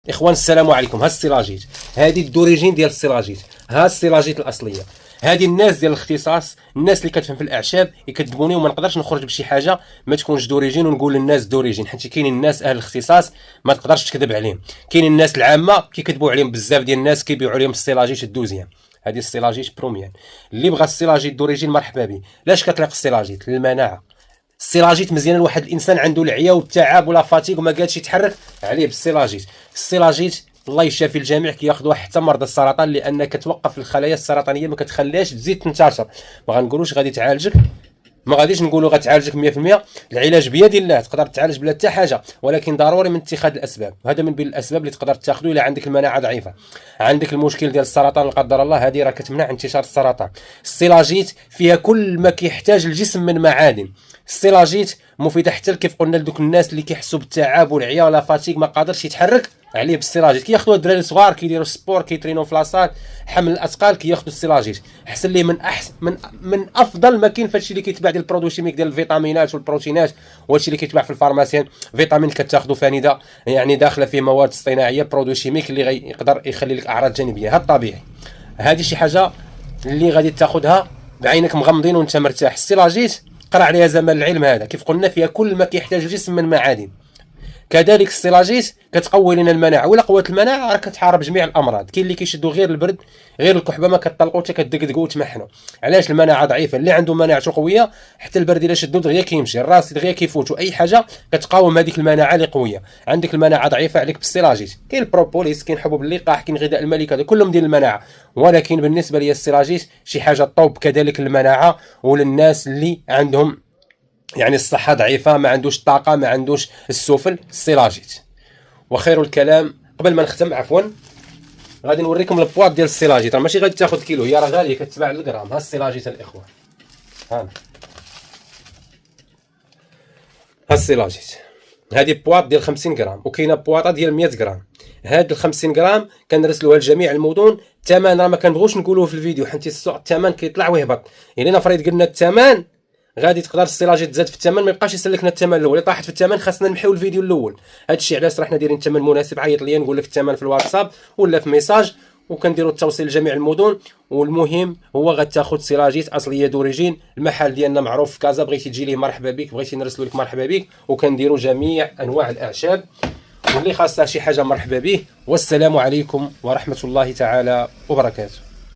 اخوان السلام عليكم. ها السيلاجيت، هذه الدوريجين ديال السيلاجيت، ها السيلاجيت الاصليه. هذه الناس ديال الاختصاص، الناس اللي كتفهم في الاعشاب يكذبوني، وما نقدرش نخرج بشي حاجه ما تكونش دوريجين ونقول للناس دوريجين، حيت كاينين الناس اهل الاختصاص ما تقدرش تكذب عليهم. كاينين الناس العامه كيكذبوا عليهم، بزاف ديال الناس كيبيعوا عليهم السيلاجيت الدوزيام. هذه السيلاجيت بروميان. اللي بغى السيلاجيت دوريجين مرحبا به. لاش كتليق السيلاجيت؟ للمناعه. السيلاجيت مزيان لواحد الانسان عنده العيا والتعب ولا فاتيك وما قادش يتحرك عليه بالسيلاجيت. السيلاجيت الله يشافي الجميع كياخذوها حتى مرضى السرطان، لان كتوقف الخلايا السرطانيه ما كتخليهاش تزيد تنتشر. ما غنقولوش غادي تعالجك، ما غاديش نقولوا غتعالجك 100%، العلاج بيد الله، تقدر تعالج بلا حتى حاجه، ولكن ضروري من اتخاذ الاسباب. وهذا من بين الاسباب اللي تقدر تاخذه الا عندك المناعه ضعيفه، عندك المشكل ديال السرطان لا قدر الله، هذه راه كتمنع انتشار السرطان. السيلاجيت فيها كل ما كيحتاج الجسم من معادن. السيلاجيت مفيده حتى كيف قلنا لدوك الناس اللي كيحسوا بالتعب والعيا ولا فاتيك ما قادرش يتحرك عليه بالسيلاجيت. كياخذوها الدراري الصغار كيديروا سبور، كيترينوا في لاصال حمل الاثقال، كياخذوا السيلاجيت. احسن ليه من احسن من افضل ما كاين فهادشي اللي كيتباع ديال البرودوي شيميك ديال الفيتامينات والبروتينات، وهادشي اللي كيتباع في الفارماسيان. فيتامين كتاخذوا فانيده يعني داخله فيه مواد اصطناعيه، برودوي شيميك اللي يقدر يخلي لك اعراض جانبيه. هذا الطبيعي، هذه شي حاجه اللي غادي تاخذها بعينك مغمضين وانت مرتاح. السيلاجيت قرا عليها زمان العلم، هذا كيف قلنا فيها كل ما كيحتاج الجسم من معادن. كذلك السيلاجيت كتقوي لنا المناعه، ولا قوه المناعه راه كتحارب جميع الامراض. كاين اللي كيشدوا غير البرد، غير الكحبه ما كتطلقوا حتى كدقدقوا وتمحنوا. علاش؟ المناعه ضعيفه. اللي عنده مناعته قويه حتى البرد الا شدو دغيا كيمشي، الراس دغيا كيفوتوا، اي حاجه كتقاوم هذيك المناعه اللي قويه. عندك المناعه ضعيفه عليك بالسيلاجيت. كاين البروبوليس، كاين حبوب اللقاح، كاين غذاء الملك، هذا كلهم ديال المناعه، ولكن بالنسبه لي السيلاجيت شي حاجه طوب كذلك المناعه. وللناس اللي عندهم يعني الصحه ضعيفه، ما عندوش الطاقه، ما عندوش السفل، السيلاجيت. وخير الكلام قبل ما نختم عفوا غادي نوريكم البواط ديال السيلاجيت. راه ماشي غادي تاخذ كيلو، هي راه غاليه كتباع للغرام. ها السيلاجيت الاخوان، ها السيلاجيت. هذه بواط ديال 50 غرام، وكاينه بواطه ديال 100 غرام. هاد ال 50 غرام كنرسلوها لجميع المدن. الثمن راه ما كنبغوش نقولوه في الفيديو، حيت السوق الثمن كيطلع ويهبط. يعني نفرض قلنا الثمن غادي تقدر السيلاجيت تزاد في الثمن، ما يبقاش يسلكنا الثمن الاول. طاحت في الثمن خاصنا نمحيو الفيديو الاول. هادشي علاش راه حنا دايرين الثمن مناسب. عيط ليا نقول لك الثمن في الواتساب ولا في ميساج، وكنديروا التوصيل لجميع المدن. والمهم هو غتاخذ سيلاجيت اصليه دوريجين. المحل ديالنا معروف في كازا، بغيتي تجي ليه مرحبا بك، بغيتي نرسلو لك مرحبا بك. وكنديروا جميع انواع الاعشاب، واللي خاصها شي حاجه مرحبا به. والسلام عليكم ورحمه الله تعالى وبركاته.